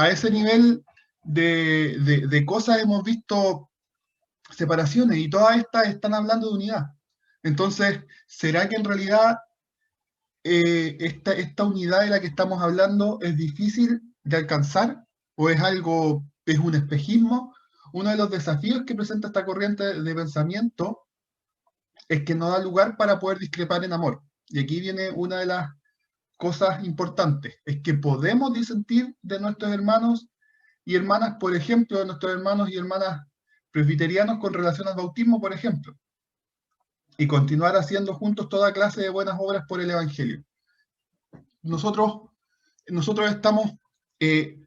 a ese nivel de cosas hemos visto separaciones y todas estas están hablando de unidad. Entonces, ¿será que en realidad esta unidad de la que estamos hablando es difícil de alcanzar o es algo, es un espejismo? Uno de los desafíos que presenta esta corriente de pensamiento es que no da lugar para poder discrepar en amor. Y aquí viene una de las cosas importantes, es que podemos disentir de nuestros hermanos y hermanas, por ejemplo, de nuestros hermanos y hermanas presbiterianos con relación al bautismo, por ejemplo, y continuar haciendo juntos toda clase de buenas obras por el Evangelio. Nosotros estamos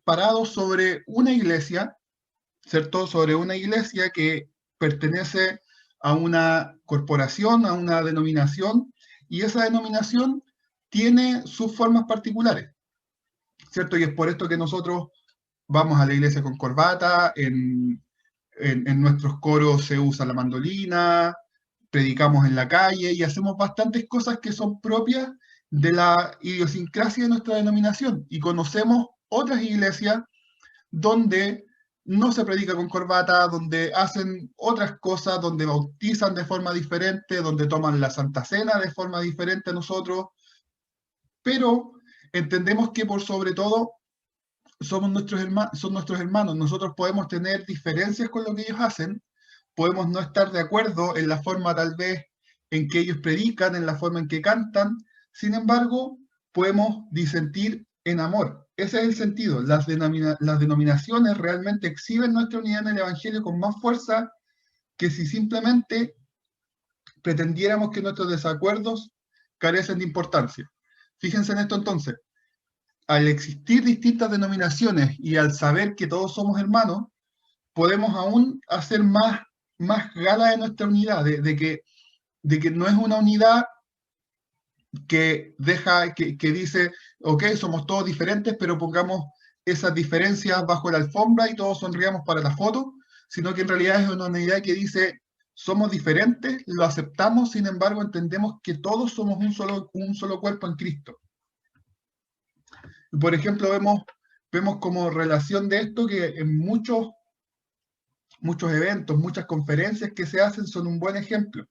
parados sobre una iglesia, ¿cierto? Sobre una iglesia que pertenece a una corporación, a una denominación, y esa denominación tiene sus formas particulares, ¿cierto? Y es por esto que nosotros vamos a la iglesia con corbata, en nuestros coros se usa la mandolina, predicamos en la calle y hacemos bastantes cosas que son propias de la idiosincrasia de nuestra denominación. Y conocemos otras iglesias donde no se predica con corbata, donde hacen otras cosas, donde bautizan de forma diferente, donde toman la Santa Cena de forma diferente a nosotros, pero entendemos que por sobre todo son nuestros hermanos. Nosotros podemos tener diferencias con lo que ellos hacen, podemos no estar de acuerdo en la forma tal vez en que ellos predican, en la forma en que cantan, sin embargo, podemos disentir en amor. Ese es el sentido. Las denominaciones realmente exhiben nuestra unidad en el Evangelio con más fuerza que si simplemente pretendiéramos que nuestros desacuerdos carecen de importancia. Fíjense en esto entonces. Al existir distintas denominaciones y al saber que todos somos hermanos, podemos aún hacer más gala de nuestra unidad, de que no es una unidad que dice, ok, somos todos diferentes, pero pongamos esas diferencias bajo la alfombra y todos sonriamos para la foto, sino que en realidad es una unidad que dice, somos diferentes, lo aceptamos, sin embargo entendemos que todos somos un solo cuerpo en Cristo. Por ejemplo, vemos como relación de esto que en muchos eventos, muchas conferencias que se hacen son un buen ejemplo,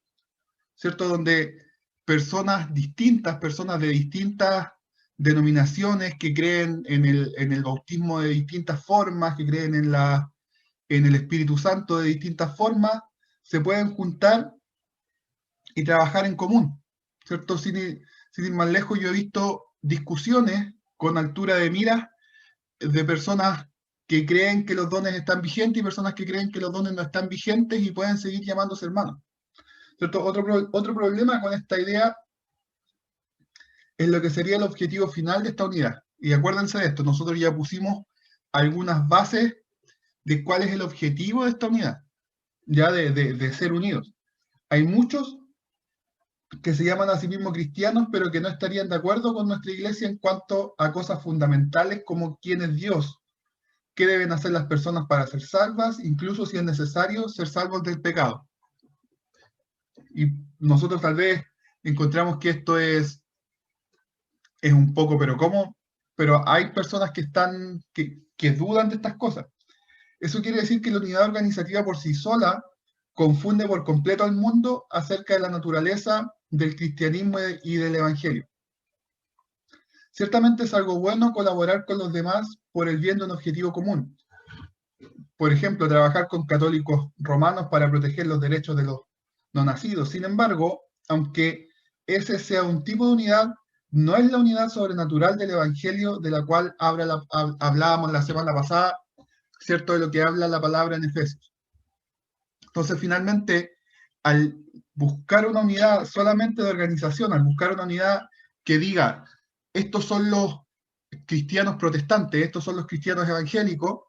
¿cierto? Donde personas distintas, personas de distintas denominaciones que creen en el bautismo de distintas formas, que creen en el Espíritu Santo de distintas formas, se pueden juntar y trabajar en común, ¿cierto? Sin ir más lejos, yo he visto discusiones con altura de miras de personas que creen que los dones están vigentes y personas que creen que los dones no están vigentes y pueden seguir llamándose hermanos. ¿Cierto? Otro problema con esta idea es lo que sería el objetivo final de esta unidad. Y acuérdense de esto, nosotros ya pusimos algunas bases de cuál es el objetivo de esta unidad, ya de ser unidos. Hay muchos que se llaman a sí mismos cristianos, pero que no estarían de acuerdo con nuestra iglesia en cuanto a cosas fundamentales como quién es Dios, qué deben hacer las personas para ser salvas, incluso si es necesario ser salvos del pecado. Y nosotros tal vez encontramos que esto es un poco, pero ¿cómo? Pero hay personas que dudan de estas cosas. Eso quiere decir que la unidad organizativa por sí sola confunde por completo al mundo acerca de la naturaleza del cristianismo y del evangelio. Ciertamente es algo bueno colaborar con los demás por el bien de un objetivo común. Por ejemplo, trabajar con católicos romanos para proteger los derechos de los no nacidos. Sin embargo, aunque ese sea un tipo de unidad, no es la unidad sobrenatural del Evangelio de la cual hablábamos la semana pasada, ¿cierto? De lo que habla la palabra en Efesios. Entonces, finalmente, al buscar una unidad solamente de organización, al buscar una unidad que diga, estos son los cristianos protestantes, estos son los cristianos evangélicos,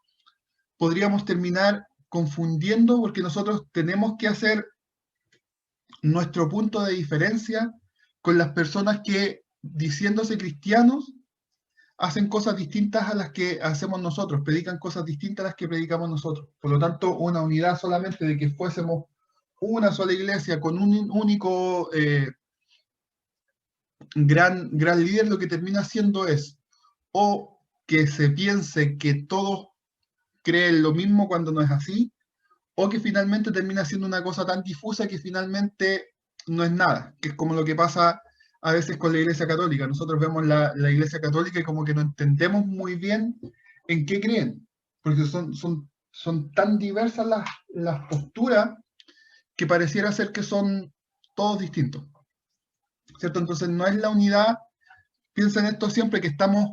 podríamos terminar confundiendo porque nosotros tenemos que hacer nuestro punto de diferencia con las personas que, diciéndose cristianos, hacen cosas distintas a las que hacemos nosotros, predican cosas distintas a las que predicamos nosotros. Por lo tanto, una unidad solamente de que fuésemos una sola iglesia con un único gran líder, lo que termina haciendo es o que se piense que todos creen lo mismo cuando no es así, o que finalmente termina siendo una cosa tan difusa que finalmente no es nada, que es como lo que pasa a veces con la Iglesia Católica. Nosotros vemos la Iglesia Católica y como que no entendemos muy bien en qué creen, porque son tan diversas las posturas que pareciera ser que son todos distintos, ¿cierto? Entonces no es la unidad, piensa en esto siempre que estamos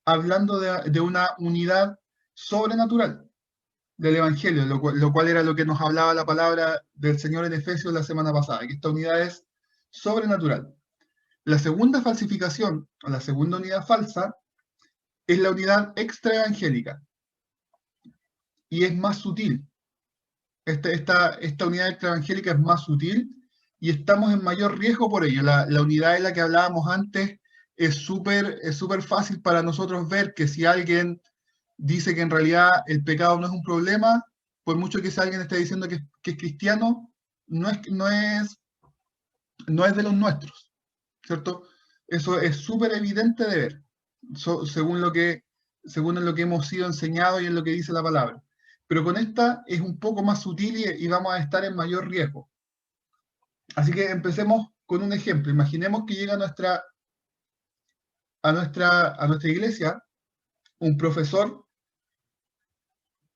hablando de una unidad sobrenatural del Evangelio, lo cual era lo que nos hablaba la palabra del Señor en Efesios la semana pasada, que esta unidad es sobrenatural. La segunda falsificación, o la segunda unidad falsa, es la unidad extraevangélica, y es más sutil. Esta unidad extraevangélica es más sutil y estamos en mayor riesgo por ello. La unidad de la que hablábamos antes es súper fácil para nosotros ver que si alguien dice que en realidad el pecado no es un problema, por mucho que si alguien esté diciendo que es cristiano, no es de los nuestros, ¿cierto? Eso es súper evidente de ver, según en lo que hemos sido enseñados y en lo que dice la palabra. Pero con esta es un poco más sutil y vamos a estar en mayor riesgo. Así que empecemos con un ejemplo. Imaginemos que llega a nuestra iglesia un profesor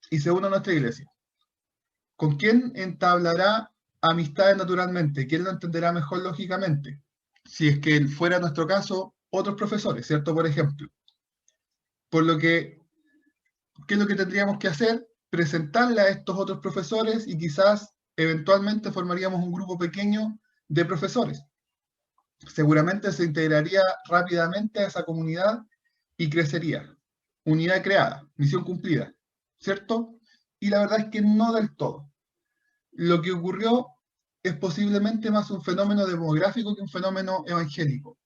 y se une a nuestra iglesia. ¿Con quién entablará amistades naturalmente? ¿Quién lo entenderá mejor lógicamente? Si es que fuera nuestro caso, otros profesores, ¿cierto? Por ejemplo. Por lo que, ¿qué es lo que tendríamos que hacer? Presentarle a estos otros profesores y quizás eventualmente formaríamos un grupo pequeño de profesores. Seguramente se integraría rápidamente a esa comunidad y crecería. Unidad creada, misión cumplida, ¿cierto? Y la verdad es que no del todo. Lo que ocurrió es posiblemente más un fenómeno demográfico que un fenómeno evangélico.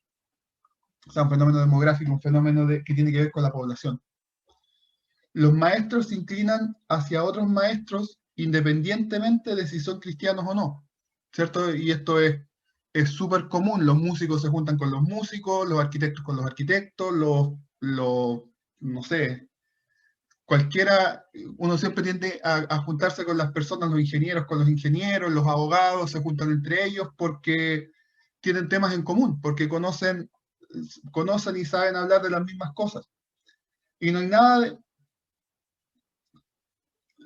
O sea, un fenómeno demográfico, un fenómeno que tiene que ver con la población. Los maestros se inclinan hacia otros maestros independientemente de si son cristianos o no, ¿cierto? Y esto es súper común. Los músicos se juntan con los músicos, los arquitectos con los arquitectos, no sé, cualquiera, uno siempre tiende a juntarse con las personas, los ingenieros con los ingenieros, los abogados se juntan entre ellos porque tienen temas en común, porque conocen y saben hablar de las mismas cosas. Y no hay nada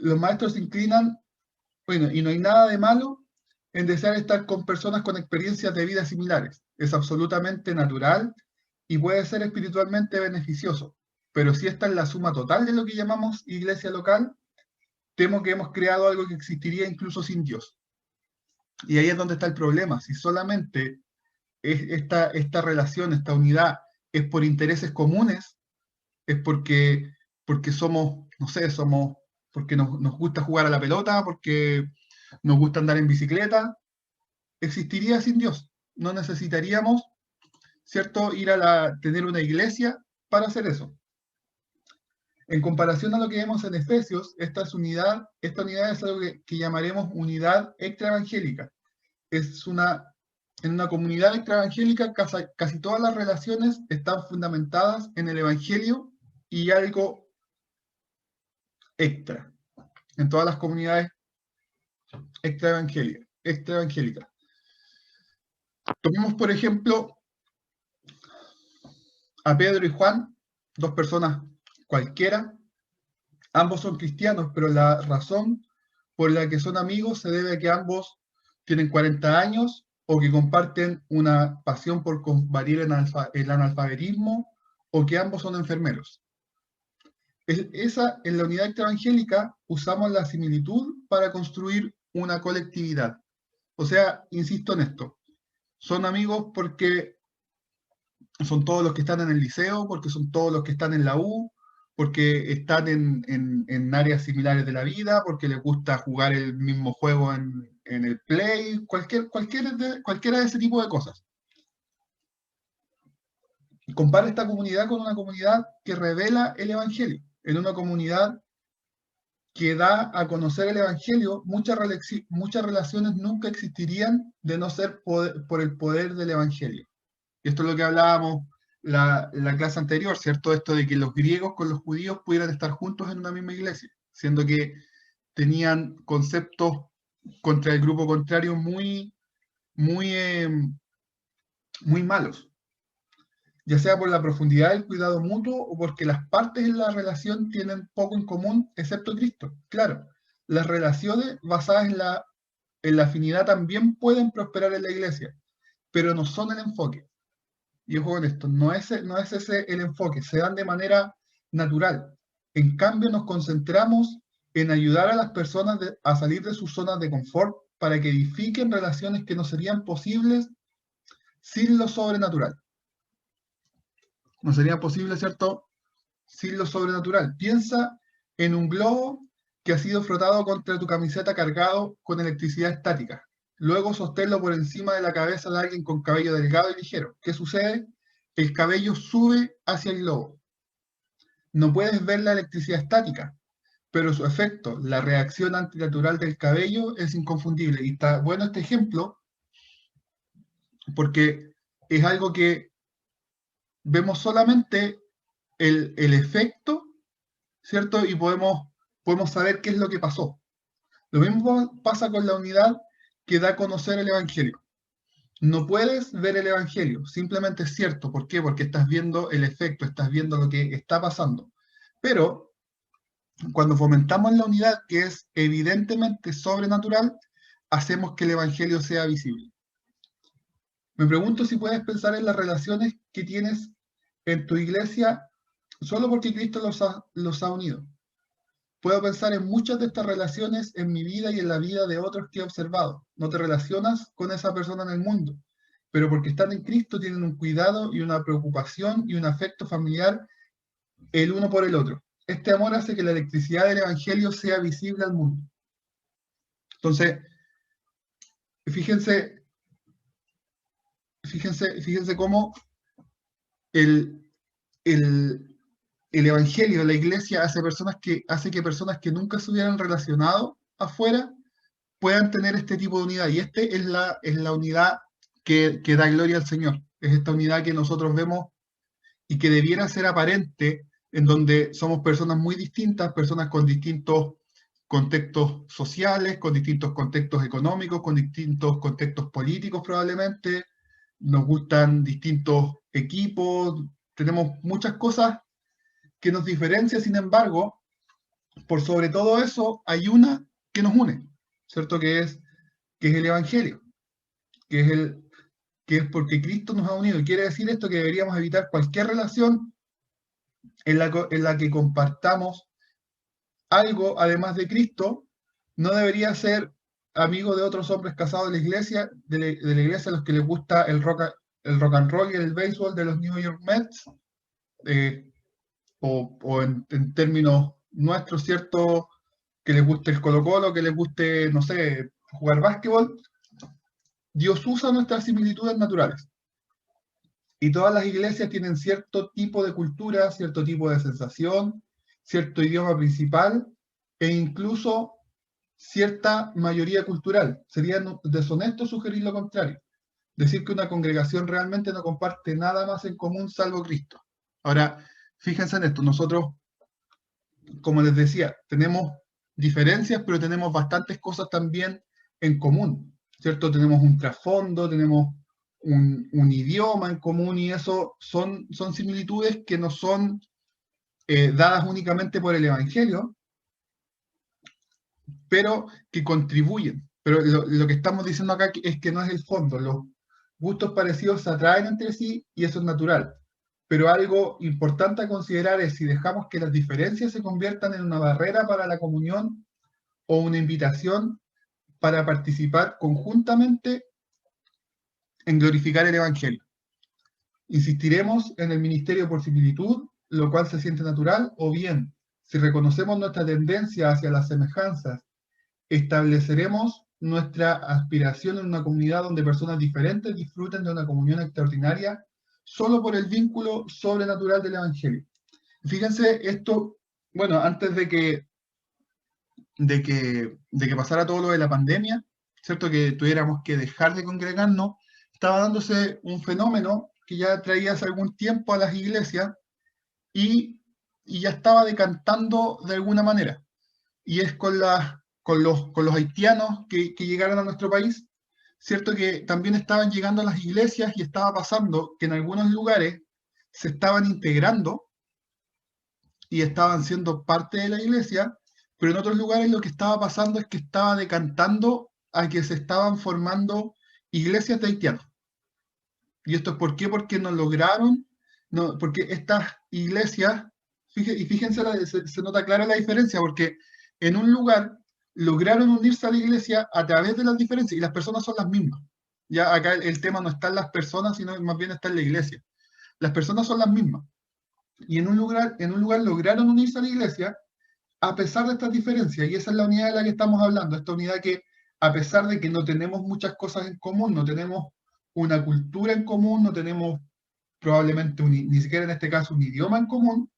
los maestros se inclinan, bueno, y no hay nada de malo en desear estar con personas con experiencias de vida similares. Es absolutamente natural y puede ser espiritualmente beneficioso. Pero si esta es la suma total de lo que llamamos iglesia local, temo que hemos creado algo que existiría incluso sin Dios. Y ahí es donde está el problema. Si solamente esta relación, esta unidad, es por intereses comunes, es porque somos, no sé, porque nos gusta jugar a la pelota, porque nos gusta andar en bicicleta, existiría sin Dios. No necesitaríamos, ¿cierto?, tener una iglesia para hacer eso. En comparación a lo que vemos en Efesios, esta unidad es algo que llamaremos unidad extraevangélica. En una comunidad extraevangélica casi todas las relaciones están fundamentadas en el Evangelio y algo extra, en todas las comunidades extraevangélicas. Tomemos, por ejemplo, a Pedro y Juan, dos personas cualquiera, ambos son cristianos, pero la razón por la que son amigos se debe a que ambos tienen 40 años o que comparten una pasión por combatir el analfabetismo o que ambos son enfermeros. En la unidad extraevangélica usamos la similitud para construir una colectividad. O sea, insisto en esto, son amigos porque son todos los que están en el liceo, porque son todos los que están en la U, porque están en áreas similares de la vida, porque les gusta jugar el mismo juego en el Play, cualquiera de ese tipo de cosas. Compara esta comunidad con una comunidad que revela el Evangelio. En una comunidad que da a conocer el Evangelio, muchas relaciones nunca existirían de no ser por el poder del Evangelio. Y esto es lo que hablábamos la clase anterior, ¿cierto? Esto de que los griegos con los judíos pudieran estar juntos en una misma iglesia, siendo que tenían conceptos contra el grupo contrario muy, muy malos, ya sea por la profundidad del cuidado mutuo o porque las partes en la relación tienen poco en común, excepto Cristo. Claro, las relaciones basadas en la afinidad también pueden prosperar en la iglesia, pero no son el enfoque. Y ojo con esto, no es ese el enfoque, se dan de manera natural. En cambio, nos concentramos en ayudar a las personas a salir de sus zonas de confort para que edifiquen relaciones que no serían posibles sin lo sobrenatural. No sería posible, ¿cierto? Sin lo sobrenatural. Piensa en un globo que ha sido frotado contra tu camiseta cargado con electricidad estática. Luego sosténlo por encima de la cabeza de alguien con cabello delgado y ligero. ¿Qué sucede? El cabello sube hacia el globo. No puedes ver la electricidad estática, pero su efecto, la reacción antinatural del cabello, es inconfundible. Y está bueno este ejemplo porque es algo que vemos solamente el efecto, ¿cierto? Y podemos saber qué es lo que pasó. Lo mismo pasa con la unidad que da a conocer el Evangelio. No puedes ver el Evangelio, simplemente es cierto. ¿Por qué? Porque estás viendo el efecto, estás viendo lo que está pasando. Pero cuando fomentamos la unidad, que es evidentemente sobrenatural, hacemos que el Evangelio sea visible. Me pregunto si puedes pensar en las relaciones que tienes en tu iglesia solo porque Cristo los ha unido. Puedo pensar en muchas de estas relaciones en mi vida y en la vida de otros que he observado. No te relacionas con esa persona en el mundo, pero porque están en Cristo tienen un cuidado y una preocupación y un afecto familiar el uno por el otro. Este amor hace que la electricidad del Evangelio sea visible al mundo. Entonces, fíjense cómo el, el, el Evangelio, la iglesia, hace que personas que nunca se hubieran relacionado afuera puedan tener este tipo de unidad. Y es la unidad que da gloria al Señor. Es esta unidad que nosotros vemos y que debiera ser aparente, en donde somos personas muy distintas, personas con distintos contextos sociales, con distintos contextos económicos, con distintos contextos políticos probablemente, nos gustan distintos equipos, tenemos muchas cosas que nos diferencian, sin embargo, por sobre todo eso hay una que nos une, ¿cierto? Que es el Evangelio, que es, que es porque Cristo nos ha unido. Y quiere decir esto que deberíamos evitar cualquier relación en la que compartamos algo además de Cristo. No debería ser amigo de otros hombres casados de la iglesia, de la iglesia a los que les gusta el rock and roll y el béisbol de los New York Mets, o en términos nuestros, ¿cierto? Que les guste el Colo-Colo, que les guste, no sé, jugar básquetbol. Dios usa nuestras similitudes naturales. Y todas las iglesias tienen cierto tipo de cultura, cierto tipo de sensación, cierto idioma principal e incluso cierta mayoría cultural. Sería deshonesto sugerir lo contrario. Decir que una congregación realmente no comparte nada más en común salvo Cristo. Ahora, fíjense en esto. Nosotros, como les decía, tenemos diferencias, pero tenemos bastantes cosas también en común, ¿cierto? Tenemos un trasfondo, tenemos un idioma en común y eso son similitudes que no son dadas únicamente por el Evangelio, pero que contribuyen. Pero lo que estamos diciendo acá es que no es el fondo. Los gustos parecidos se atraen entre sí y eso es natural. Pero algo importante a considerar es si dejamos que las diferencias se conviertan en una barrera para la comunión o una invitación para participar conjuntamente en glorificar el Evangelio. Insistiremos en el ministerio por similitud, lo cual se siente natural, o bien, si reconocemos nuestra tendencia hacia las semejanzas, estableceremos nuestra aspiración en una comunidad donde personas diferentes disfruten de una comunión extraordinaria solo por el vínculo sobrenatural del Evangelio. Fíjense esto, bueno, antes de que pasara todo lo de la pandemia, ¿cierto? Que tuviéramos que dejar de congregarnos, estaba dándose un fenómeno que ya traía hace algún tiempo a las iglesias y ya estaba decantando de alguna manera. Y es con los haitianos que llegaron a nuestro país, cierto que también estaban llegando a las iglesias y estaba pasando que en algunos lugares se estaban integrando y estaban siendo parte de la iglesia, pero en otros lugares lo que estaba pasando es que estaba decantando a que se estaban formando iglesias de haitianos. ¿Y esto es por qué? Porque no lograron, no, porque estas iglesias, y fíjense, se nota clara la diferencia, porque en un lugar lograron unirse a la iglesia a través de las diferencias, y las personas son las mismas. Ya acá el tema no está en las personas, sino más bien está en la iglesia. Las personas son las mismas. Y en un lugar lograron unirse a la iglesia a pesar de estas diferencias, y esa es la unidad de la que estamos hablando, esta unidad que a pesar de que no tenemos muchas cosas en común, no tenemos una cultura en común, no tenemos probablemente ni siquiera en este caso un idioma en común,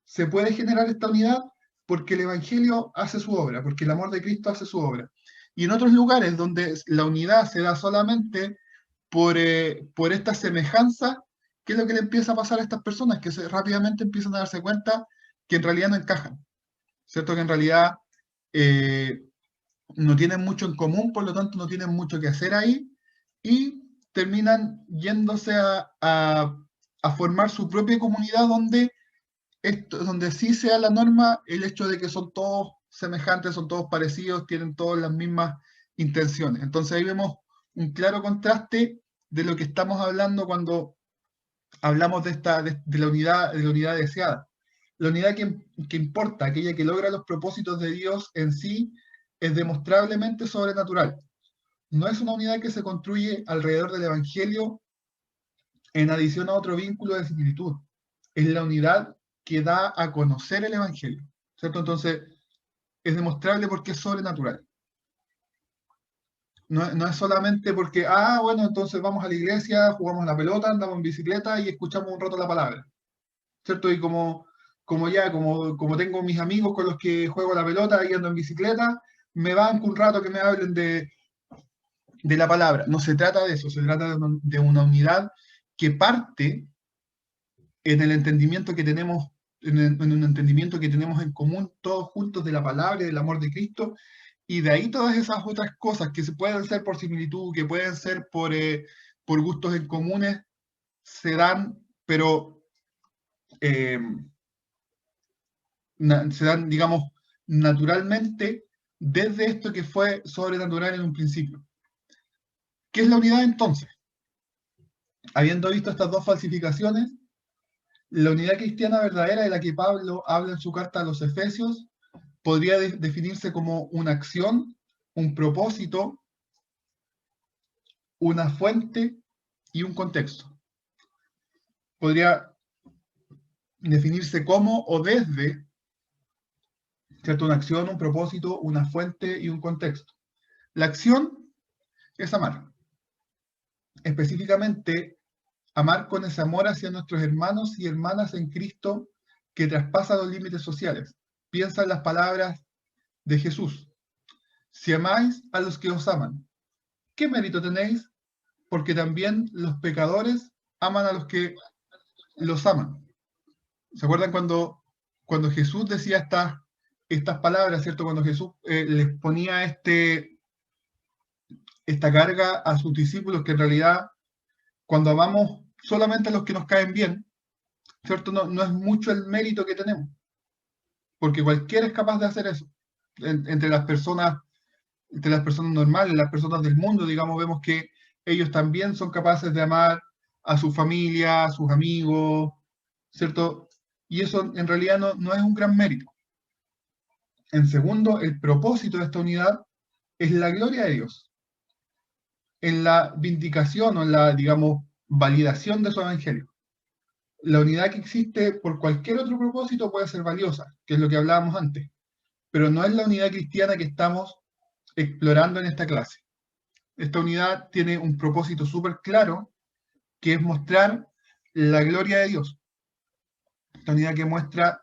se puede generar esta unidad porque el Evangelio hace su obra, porque el amor de Cristo hace su obra. Y en otros lugares donde la unidad se da solamente por esta semejanza, ¿qué es lo que le empieza a pasar a estas personas? Que rápidamente empiezan a darse cuenta que en realidad no encajan, ¿cierto? Que en realidad eh, no tienen mucho en común, por lo tanto no tienen mucho que hacer ahí, y terminan yéndose a formar su propia comunidad donde sí sea la norma el hecho de que son todos semejantes, son todos parecidos, tienen todas las mismas intenciones. Entonces ahí vemos un claro contraste de lo que estamos hablando cuando hablamos de la unidad deseada. La unidad que importa, aquella que logra los propósitos de Dios en sí, es demostrablemente sobrenatural. No es una unidad que se construye alrededor del Evangelio en adición a otro vínculo de similitud. Es la unidad que da a conocer el Evangelio, ¿cierto? Entonces, es demostrable porque es sobrenatural. No es solamente porque, bueno, entonces vamos a la iglesia, jugamos la pelota, andamos en bicicleta y escuchamos un rato la palabra, ¿cierto? Y como tengo mis amigos con los que juego la pelota y ando en bicicleta, me banco un rato que me hablen de la palabra. No se trata de eso, se trata de una unidad que parte en el entendimiento que tenemos, en un entendimiento que tenemos en común todos juntos de la palabra y del amor de Cristo, y de ahí todas esas otras cosas que se pueden ser por similitud, que pueden ser por gustos en comunes, se dan, pero eh, se dan, digamos, naturalmente desde esto que fue sobrenatural en un principio. ¿Qué es la unidad entonces? Habiendo visto estas dos falsificaciones, la unidad cristiana verdadera de la que Pablo habla en su carta a los Efesios podría definirse como una acción, un propósito, una fuente y un contexto. Podría definirse como o desde, ¿cierto? Una acción, un propósito, una fuente y un contexto. La acción es amar. Específicamente, amar con ese amor hacia nuestros hermanos y hermanas en Cristo que traspasa los límites sociales. Piensa en las palabras de Jesús. Si amáis a los que os aman, ¿qué mérito tenéis? Porque también los pecadores aman a los que los aman. ¿Se acuerdan cuando Jesús decía estas palabras, ¿cierto? Cuando Jesús les ponía esta carga a sus discípulos, que en realidad cuando amamos solamente a los que nos caen bien, ¿cierto? No es mucho el mérito que tenemos, porque cualquiera es capaz de hacer eso. Entre las personas normales, las personas del mundo, digamos, vemos que ellos también son capaces de amar a su familia, a sus amigos, ¿cierto? Y eso en realidad no es un gran mérito. En segundo, el propósito de esta unidad es la gloria de Dios, en la vindicación o en la, digamos, validación de su evangelio. La unidad que existe por cualquier otro propósito puede ser valiosa, que es lo que hablábamos antes, pero no es la unidad cristiana que estamos explorando en esta clase. Esta unidad tiene un propósito súper claro, que es mostrar la gloria de Dios. Esta unidad que muestra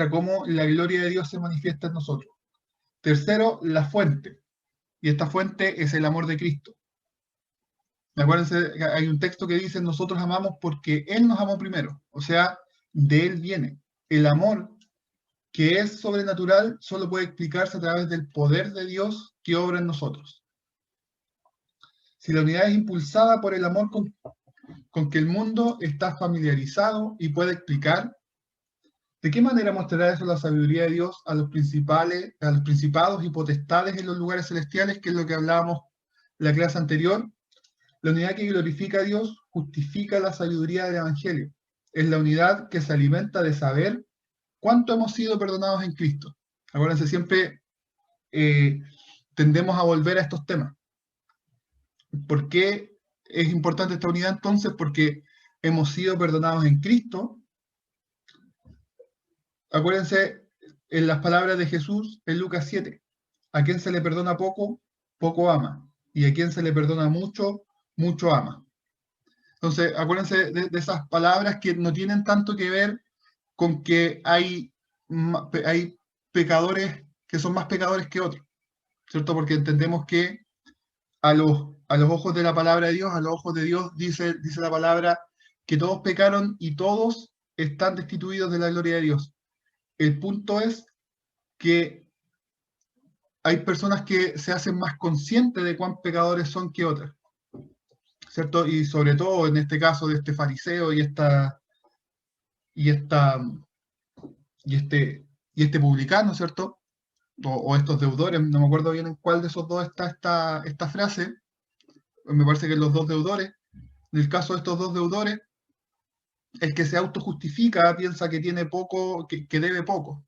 cómo la gloria de Dios se manifiesta en nosotros. Tercero, la fuente. Y esta fuente es el amor de Cristo. Acuérdense, que hay un texto que dice, nosotros amamos porque Él nos amó primero. O sea, de Él viene. El amor que es sobrenatural solo puede explicarse a través del poder de Dios que obra en nosotros. Si la unidad es impulsada por el amor con que el mundo está familiarizado y puede explicar, ¿de qué manera mostrará eso la sabiduría de Dios a los principados y potestades en los lugares celestiales, que es lo que hablábamos en la clase anterior? La unidad que glorifica a Dios justifica la sabiduría del Evangelio. Es la unidad que se alimenta de saber cuánto hemos sido perdonados en Cristo. Acuérdense, siempre tendemos a volver a estos temas. ¿Por qué es importante esta unidad entonces? Porque hemos sido perdonados en Cristo. Acuérdense en las palabras de Jesús en Lucas 7. A quien se le perdona poco, poco ama. Y a quien se le perdona mucho, mucho ama. Entonces, acuérdense de esas palabras que no tienen tanto que ver con que hay pecadores que son más pecadores que otros, ¿cierto? Porque entendemos que a los ojos de la palabra de Dios, a los ojos de Dios, dice la palabra que todos pecaron y todos están destituidos de la gloria de Dios. El punto es que hay personas que se hacen más conscientes de cuán pecadores son que otras, ¿cierto? Y sobre todo en este caso de este fariseo y esta y este publicano, ¿cierto? O estos deudores, no me acuerdo bien en cuál de esos dos está esta frase, me parece que en los dos deudores. En el caso de estos dos deudores, el que se autojustifica piensa que tiene poco, que debe poco,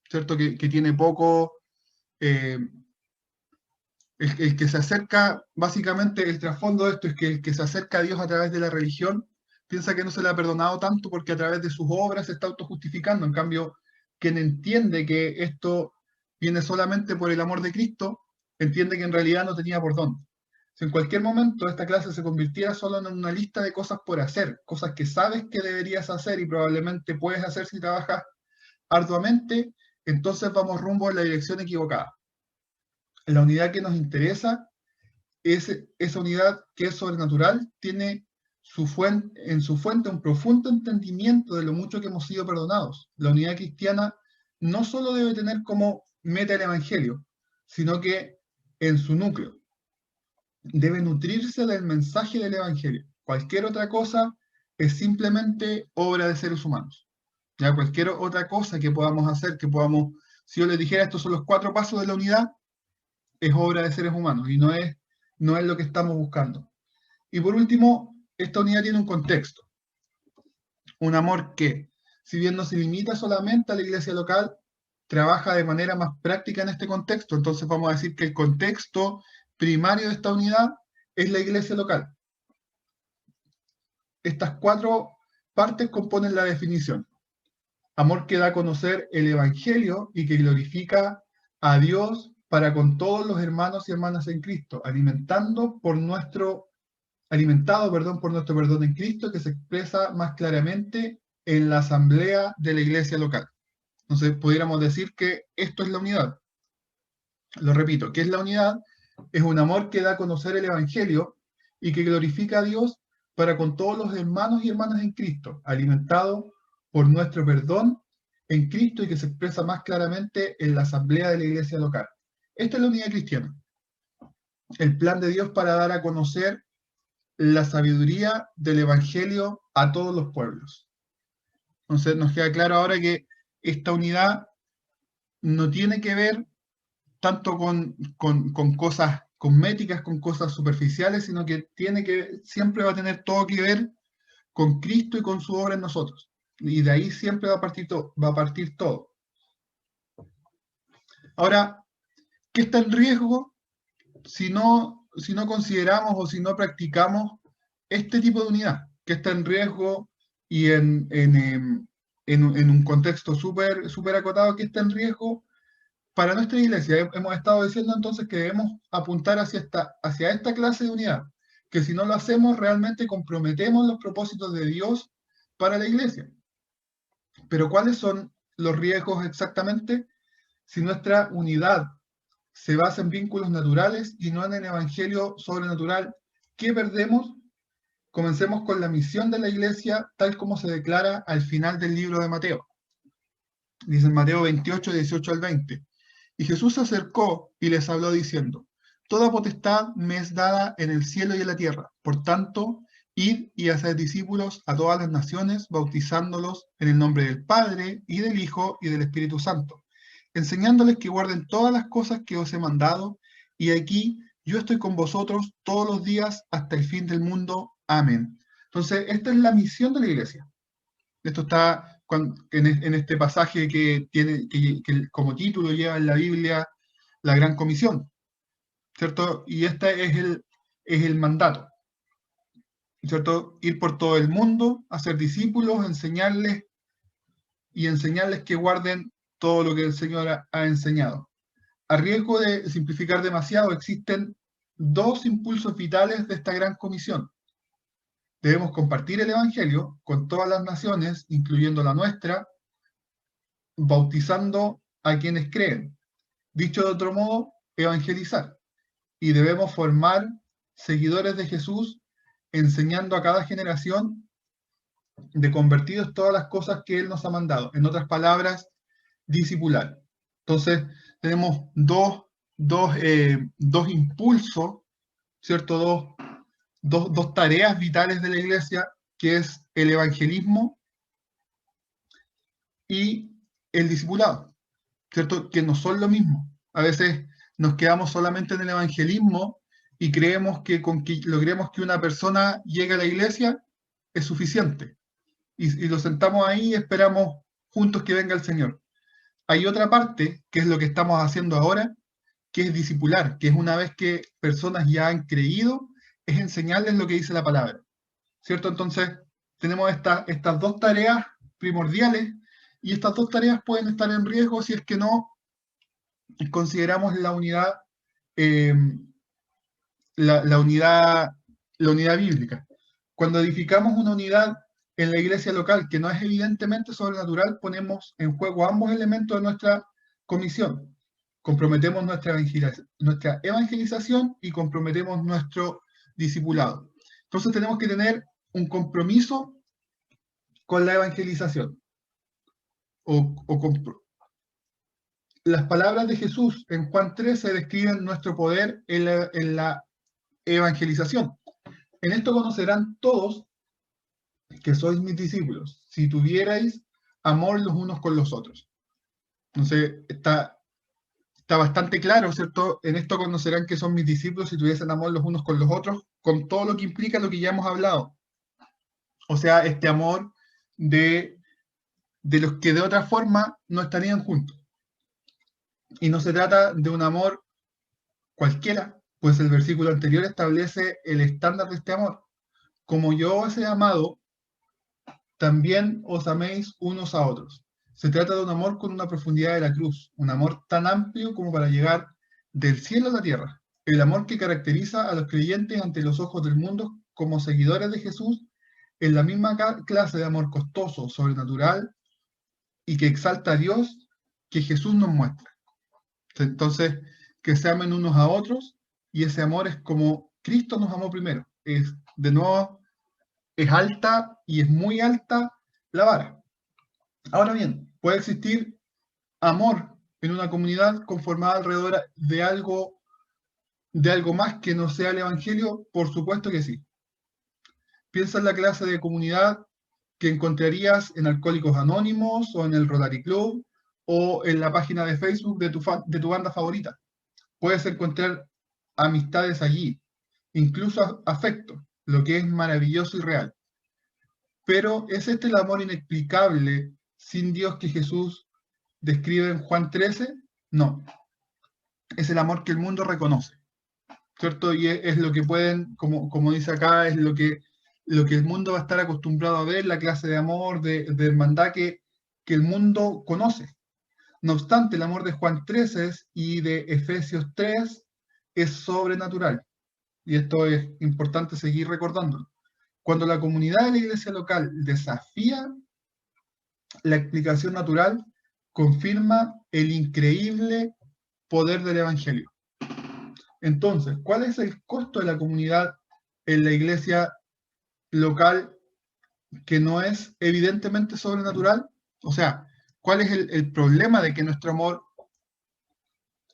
¿cierto? Que tiene poco, eh, el que se acerca, básicamente el trasfondo de esto es que el que se acerca a Dios a través de la religión piensa que no se le ha perdonado tanto porque a través de sus obras se está autojustificando. En cambio, quien entiende que esto viene solamente por el amor de Cristo, entiende que en realidad no tenía por dónde. Si en cualquier momento esta clase se convirtiera solo en una lista de cosas por hacer, cosas que sabes que deberías hacer y probablemente puedes hacer si trabajas arduamente, entonces vamos rumbo en la dirección equivocada. La unidad que nos interesa es esa unidad que es sobrenatural, tiene en su fuente un profundo entendimiento de lo mucho que hemos sido perdonados. La unidad cristiana no solo debe tener como meta el Evangelio, sino que en su núcleo debe nutrirse del mensaje del Evangelio. Cualquier otra cosa es simplemente obra de seres humanos. Ya cualquier otra cosa que podamos hacer, si yo les dijera estos son los 4 pasos de la unidad, es obra de seres humanos y no es lo que estamos buscando. Y por último, esta unidad tiene un contexto, un amor que, si bien no se limita solamente a la iglesia local, trabaja de manera más práctica en este contexto. Entonces vamos a decir que el contexto primario de esta unidad es la iglesia local. Estas 4 partes componen la definición. Amor que da a conocer el Evangelio y que glorifica a Dios para con todos los hermanos y hermanas en Cristo, alimentado por nuestro perdón en Cristo, que se expresa más claramente en la asamblea de la iglesia local. Entonces, pudiéramos decir que esto es la unidad. Lo repito, ¿qué es la unidad? Es un amor que da a conocer el Evangelio y que glorifica a Dios para con todos los hermanos y hermanas en Cristo, alimentado por nuestro perdón en Cristo y que se expresa más claramente en la asamblea de la iglesia local. Esta es la unidad cristiana. El plan de Dios para dar a conocer la sabiduría del Evangelio a todos los pueblos. Entonces nos queda claro ahora que esta unidad no tiene que ver tanto con cosas cosméticas, con cosas superficiales, sino que siempre va a tener todo que ver con Cristo y con su obra en nosotros. Y de ahí siempre va a partir todo. Ahora, ¿qué está en riesgo si no consideramos o si no practicamos este tipo de unidad? ¿Qué está en riesgo y en un contexto súper acotado? ¿Qué está en riesgo para nuestra iglesia? Hemos estado diciendo entonces que debemos apuntar hacia esta clase de unidad, que si no lo hacemos realmente comprometemos los propósitos de Dios para la iglesia. Pero ¿cuáles son los riesgos exactamente? Si nuestra unidad se basa en vínculos naturales y no en el evangelio sobrenatural ¿Qué perdemos? Comencemos con la misión de la iglesia, tal como se declara al final del libro de Mateo. Dice en Mateo 28, 18 al 20. Y Jesús se acercó y les habló diciendo: Toda potestad me es dada en el cielo y en la tierra. Por tanto, id y haced discípulos a todas las naciones, bautizándolos en el nombre del Padre, y del Hijo, y del Espíritu Santo, enseñándoles que guarden todas las cosas que os he mandado, y aquí yo estoy con vosotros todos los días hasta el fin del mundo. Amén. Entonces, esta es la misión de la iglesia. Esto está en este pasaje que tiene que como título lleva en la Biblia la Gran Comisión, ¿cierto? Y este es el mandato, ¿cierto? Ir por todo el mundo, hacer discípulos, enseñarles que guarden todo lo que el Señor ha enseñado. A riesgo de simplificar demasiado, existen dos impulsos vitales de esta Gran Comisión. Debemos compartir el Evangelio con todas las naciones, incluyendo la nuestra, bautizando a quienes creen. Dicho de otro modo, evangelizar. Y debemos formar seguidores de Jesús, enseñando a cada generación de convertidos todas las cosas que Él nos ha mandado. En otras palabras, discipular. Entonces, tenemos dos impulsos, ¿cierto? Dos tareas vitales de la iglesia, que es el evangelismo y el discipulado, ¿cierto? Que no son lo mismo. A veces nos quedamos solamente en el evangelismo y creemos que con que logremos que una persona llegue a la iglesia es suficiente. Y lo sentamos ahí y esperamos juntos que venga el Señor. Hay otra parte, que es lo que estamos haciendo ahora, que es discipular, que es una vez que personas ya han creído, es enseñarles lo que dice la palabra, ¿cierto? Entonces, tenemos estas dos tareas primordiales, y estas dos tareas pueden estar en riesgo si es que no consideramos la unidad, eh, la unidad bíblica. Cuando edificamos una unidad en la iglesia local que no es evidentemente sobrenatural, ponemos en juego ambos elementos de nuestra comisión. Comprometemos nuestra evangelización y comprometemos nuestro discipulado. Entonces tenemos que tener un compromiso con la evangelización. Las palabras de Jesús en Juan 13 describen nuestro poder en la evangelización. En esto conocerán todos que sois mis discípulos, si tuvierais amor los unos con los otros. Entonces, está bastante claro, ¿cierto? En esto conocerán que son mis discípulos si tuviesen amor los unos con los otros, con todo lo que implica lo que ya hemos hablado. O sea, este amor de los que de otra forma no estarían juntos. Y no se trata de un amor cualquiera, pues el versículo anterior establece el estándar de este amor. Como yo os he amado, también os améis unos a otros. Se trata de un amor con una profundidad de la cruz, un amor tan amplio como para llegar del cielo a la tierra. El amor que caracteriza a los creyentes ante los ojos del mundo como seguidores de Jesús es la misma clase de amor costoso, sobrenatural y que exalta a Dios que Jesús nos muestra. Entonces, que se amen unos a otros, y ese amor es como Cristo nos amó primero. De nuevo, es alta y es muy alta la vara. Ahora bien, ¿puede existir amor en una comunidad conformada alrededor de algo más que no sea el Evangelio? Por supuesto que sí. Piensa en la clase de comunidad que encontrarías en Alcohólicos Anónimos o en el Rotary Club o en la página de Facebook de tu banda favorita. Puedes encontrar amistades allí, incluso afecto, lo que es maravilloso y real. Pero ¿es este el amor inexplicable sin Dios que Jesús describe en Juan 13? No. Es el amor que el mundo reconoce, ¿cierto? Y es lo que pueden, como dice acá, es lo que el mundo va a estar acostumbrado a ver, la clase de amor, de hermandad que el mundo conoce. No obstante, el amor de Juan 13 y de Efesios 3 es sobrenatural. Y esto es importante seguir recordándolo. Cuando la comunidad de la iglesia local desafía la explicación natural, confirma el increíble poder del Evangelio. Entonces, ¿cuál es el costo de la comunidad en la iglesia local que no es evidentemente sobrenatural? O sea, ¿cuál es el problema de que nuestro amor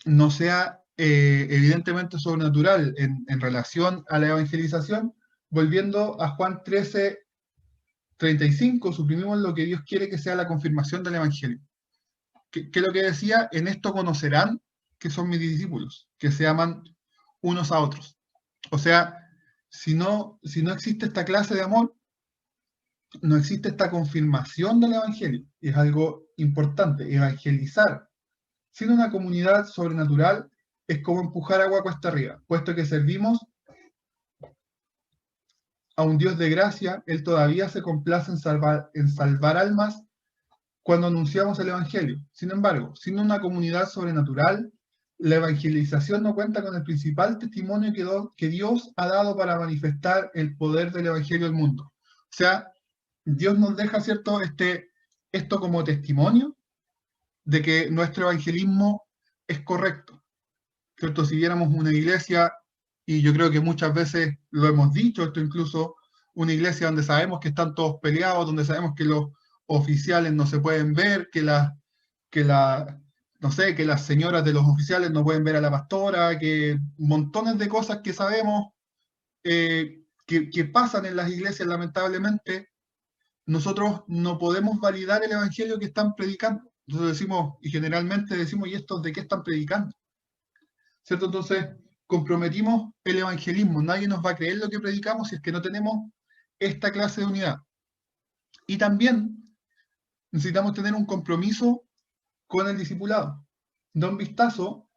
no sea evidentemente sobrenatural en relación a la evangelización? Volviendo a Juan 13:35, suprimimos lo que Dios quiere que sea la confirmación del evangelio. ¿Qué es lo que decía? En esto conocerán que son mis discípulos, que se aman unos a otros. O sea, si no existe esta clase de amor, no existe esta confirmación del evangelio. Y es algo importante, evangelizar sin una comunidad sobrenatural es como empujar agua cuesta arriba, puesto que servimos a un Dios de gracia, Él todavía se complace en salvar almas cuando anunciamos el Evangelio. Sin embargo, sin una comunidad sobrenatural, la evangelización no cuenta con el principal testimonio que Dios ha dado para manifestar el poder del Evangelio al mundo. O sea, Dios nos deja, ¿cierto?, esto como testimonio de que nuestro evangelismo es correcto, ¿cierto? Si viéramos una iglesia, y yo creo que muchas veces lo hemos dicho, esto incluso una iglesia donde sabemos que están todos peleados, donde sabemos que los oficiales no se pueden ver, no sé, que las señoras de los oficiales no pueden ver a la pastora, que montones de cosas que sabemos que pasan en las iglesias lamentablemente, nosotros no podemos validar el evangelio que están predicando. Nosotros decimos, y generalmente decimos, ¿y estos de qué están predicando? ¿Cierto? Entonces, comprometimos el evangelismo. Nadie nos va a creer lo que predicamos si es que no tenemos esta clase de unidad. Y también necesitamos tener un compromiso con el discipulado. Da un vistazo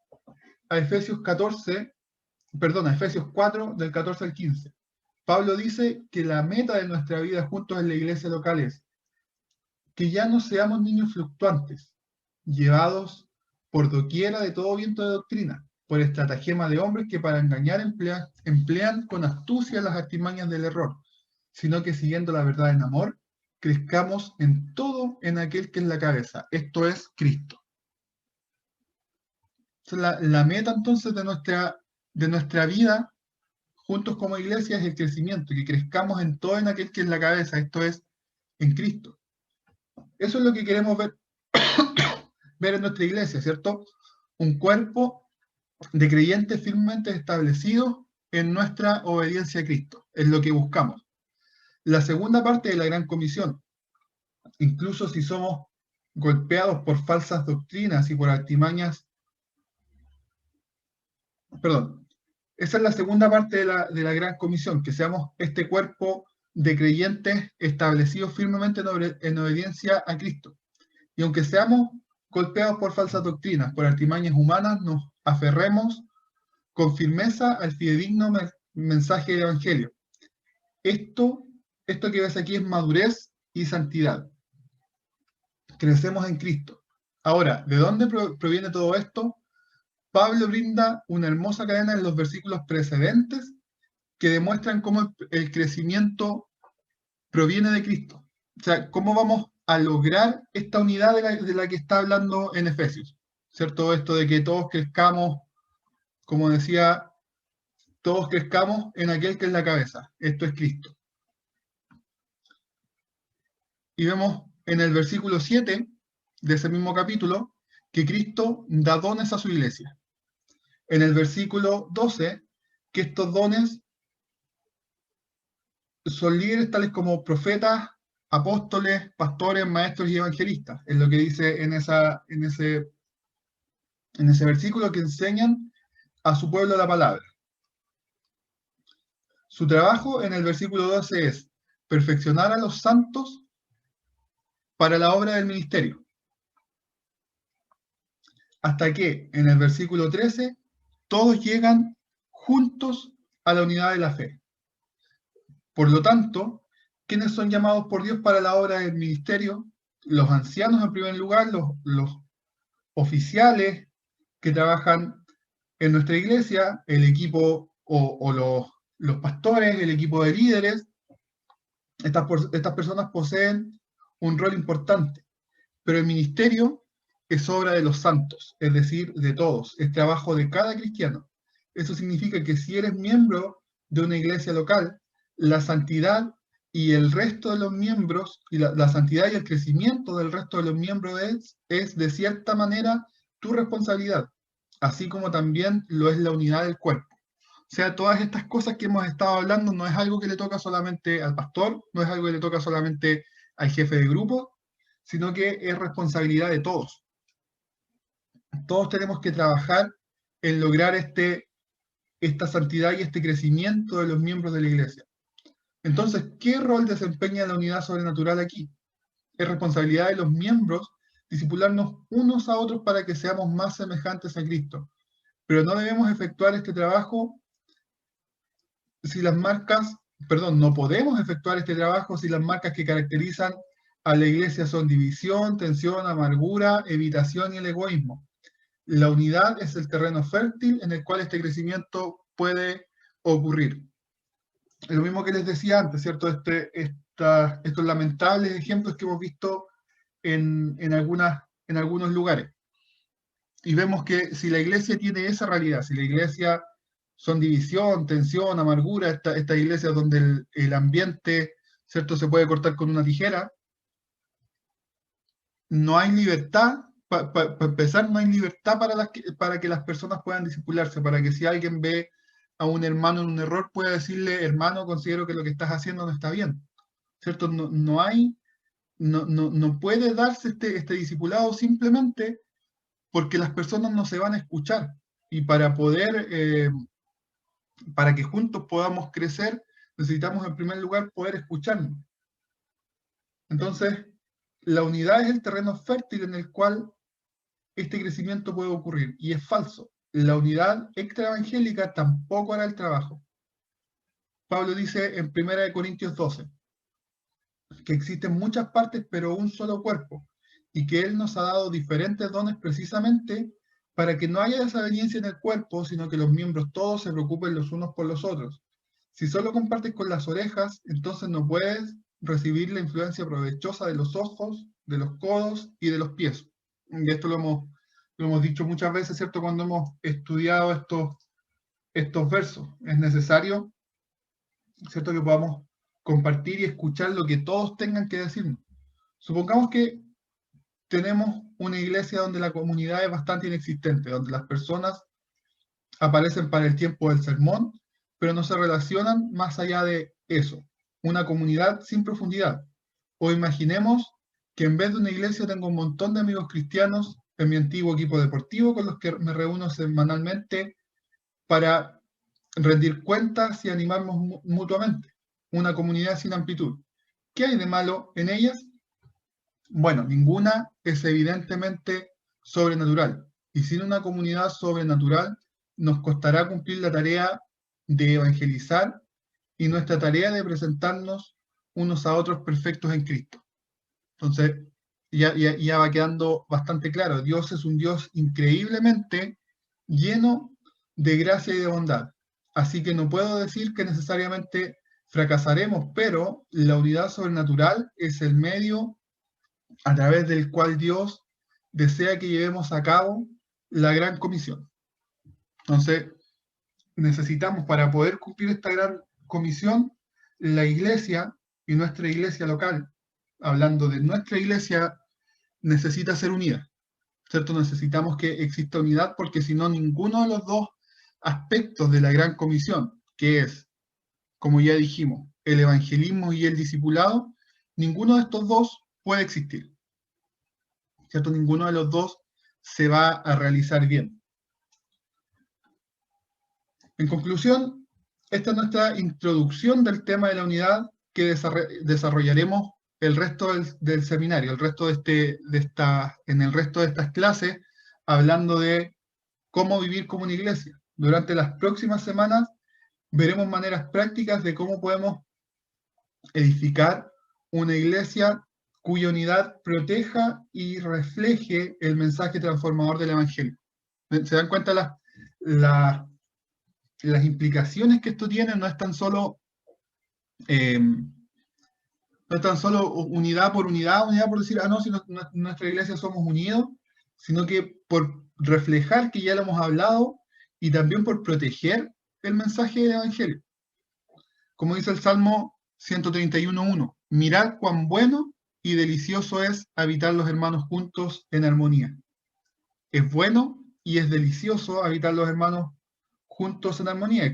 a Efesios 4, del 14 al 15. Pablo dice que la meta de nuestra vida juntos en la iglesia local es que ya no seamos niños fluctuantes, llevados por doquiera de todo viento de doctrina, por estratagema de hombres que para engañar emplean con astucia las artimañas del error, sino que siguiendo la verdad en amor, crezcamos en todo en aquel que es la cabeza, esto es Cristo. La meta entonces de nuestra vida juntos como iglesia es el crecimiento, que crezcamos en todo en aquel que es la cabeza, esto es en Cristo. Eso es lo que queremos ver en nuestra iglesia, ¿cierto? Un cuerpo de creyentes firmemente establecidos en nuestra obediencia a Cristo, es lo que buscamos. La segunda parte de la Gran Comisión, incluso si somos golpeados por falsas doctrinas y por artimañas, perdón, esa es la segunda parte de la Gran Comisión, que seamos este cuerpo de creyentes establecidos firmemente en obediencia a Cristo. Y aunque seamos golpeados por falsas doctrinas, por artimañas humanas, nos aferremos con firmeza al fidedigno mensaje del Evangelio. Esto que ves aquí es madurez y santidad. Crecemos en Cristo. Ahora, ¿de dónde proviene todo esto? Pablo brinda una hermosa cadena en los versículos precedentes que demuestran cómo el crecimiento proviene de Cristo. O sea, cómo vamos a lograr esta unidad de la que está hablando en Efesios. ¿Cierto? Esto de que todos crezcamos, como decía, todos crezcamos en aquel que es la cabeza. Esto es Cristo. Y vemos en el versículo 7 de ese mismo capítulo que Cristo da dones a su iglesia. En el versículo 12, que estos dones son líderes tales como profetas, apóstoles, pastores, maestros y evangelistas. Es lo que dice en ese versículo, que enseñan a su pueblo la palabra. Su trabajo en el versículo 12 es perfeccionar a los santos para la obra del ministerio. Hasta que en el versículo 13 todos llegan juntos a la unidad de la fe. Por lo tanto, ¿quiénes son llamados por Dios para la obra del ministerio? Los ancianos en primer lugar, los oficiales que trabajan en nuestra iglesia, el equipo o los pastores, el equipo de líderes. Estas personas poseen un rol importante, pero el ministerio es obra de los santos, es decir, de todos, es trabajo de cada cristiano. Eso significa que si eres miembro de una iglesia local, la santidad y el resto de los miembros, y la santidad y el crecimiento del resto de los miembros es de cierta manera tu responsabilidad, así como también lo es la unidad del cuerpo. O sea, todas estas cosas que hemos estado hablando no es algo que le toca solamente al pastor, no es algo que le toca solamente al jefe de grupo, sino que es responsabilidad de todos. Todos tenemos que trabajar en lograr esta santidad y este crecimiento de los miembros de la iglesia. Entonces, ¿qué rol desempeña la unidad sobrenatural aquí? Es responsabilidad de los miembros discipularnos unos a otros para que seamos más semejantes a Cristo. Pero no debemos efectuar este trabajo si las marcas, perdón, no podemos efectuar este trabajo si las marcas que caracterizan a la iglesia son división, tensión, amargura, evitación y el egoísmo. La unidad es el terreno fértil en el cual este crecimiento puede ocurrir. Lo mismo que les decía antes, ¿cierto? Estos lamentables ejemplos que hemos visto en algunos lugares. Y vemos que si la iglesia tiene esa realidad, si la iglesia son división, tensión, amargura, esta iglesia donde el ambiente, ¿cierto?, se puede cortar con una tijera, no hay libertad, para empezar, no hay libertad para que las personas puedan discipularse, para que si alguien ve a un hermano en un error, pueda decirle, hermano, considero que lo que estás haciendo no está bien, ¿cierto? No puede darse este discipulado simplemente porque las personas no se van a escuchar. Y para para que juntos podamos crecer, necesitamos en primer lugar poder escucharnos. Entonces, la unidad es el terreno fértil en el cual este crecimiento puede ocurrir. Y es falso. La unidad extraevangélica tampoco hará el trabajo. Pablo dice en 1 Corintios 12 que existen muchas partes pero un solo cuerpo, y que Él nos ha dado diferentes dones precisamente para que no haya desaveniencia en el cuerpo, sino que los miembros todos se preocupen los unos por los otros. Si solo compartes con las orejas, entonces no puedes recibir la influencia provechosa de los ojos, de los codos y de los pies. Y esto lo hemos dicho muchas veces, ¿cierto? Cuando hemos estudiado estos versos. Es necesario, ¿cierto?, que podamos compartir y escuchar lo que todos tengan que decirnos. Supongamos que tenemos una iglesia donde la comunidad es bastante inexistente, donde las personas aparecen para el tiempo del sermón, pero no se relacionan más allá de eso. Una comunidad sin profundidad. O imaginemos que en vez de una iglesia tengo un montón de amigos cristianos en mi antiguo equipo deportivo con los que me reúno semanalmente para rendir cuentas y animarnos mutuamente. Una comunidad sin amplitud. ¿Qué hay de malo en ellas? Bueno, ninguna es evidentemente sobrenatural. Y sin una comunidad sobrenatural nos costará cumplir la tarea de evangelizar y nuestra tarea de presentarnos unos a otros perfectos en Cristo. Entonces, ya va quedando bastante claro. Dios es un Dios increíblemente lleno de gracia y de bondad. Así que no puedo decir que necesariamente fracasaremos, pero la unidad sobrenatural es el medio a través del cual Dios desea que llevemos a cabo la gran comisión. Entonces, necesitamos, para poder cumplir esta gran comisión, la iglesia y nuestra iglesia local, hablando de nuestra iglesia, necesita ser unida, ¿cierto? Necesitamos que exista unidad porque si no, ninguno de los dos aspectos de la gran comisión, que es, como ya dijimos, el evangelismo y el discipulado, ninguno de estos dos puede existir, ¿cierto? Ninguno de los dos se va a realizar bien. En conclusión, esta es nuestra introducción del tema de la unidad que desarrollaremos el resto del seminario, en el resto de estas clases, hablando de cómo vivir como una iglesia. Durante las próximas semanas veremos maneras prácticas de cómo podemos edificar una iglesia cuya unidad proteja y refleje el mensaje transformador del Evangelio. ¿Se dan cuenta las implicaciones que esto tiene? No es tan solo unidad por decir, no, si nuestra iglesia somos unidos, sino que por reflejar, que ya lo hemos hablado, y también por proteger el mensaje del Evangelio. como dice el Salmo 131:1, mirad cuán bueno y delicioso es habitar los hermanos juntos en armonía. Es bueno y es delicioso habitar los hermanos juntos en armonía.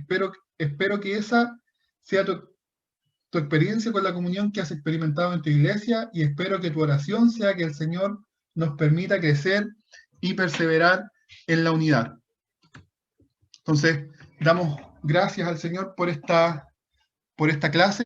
Espero que esa sea tu experiencia con la comunión que has experimentado en tu iglesia, y espero que tu oración sea que el Señor nos permita crecer y perseverar en la unidad. Entonces, damos gracias al Señor por esta clase.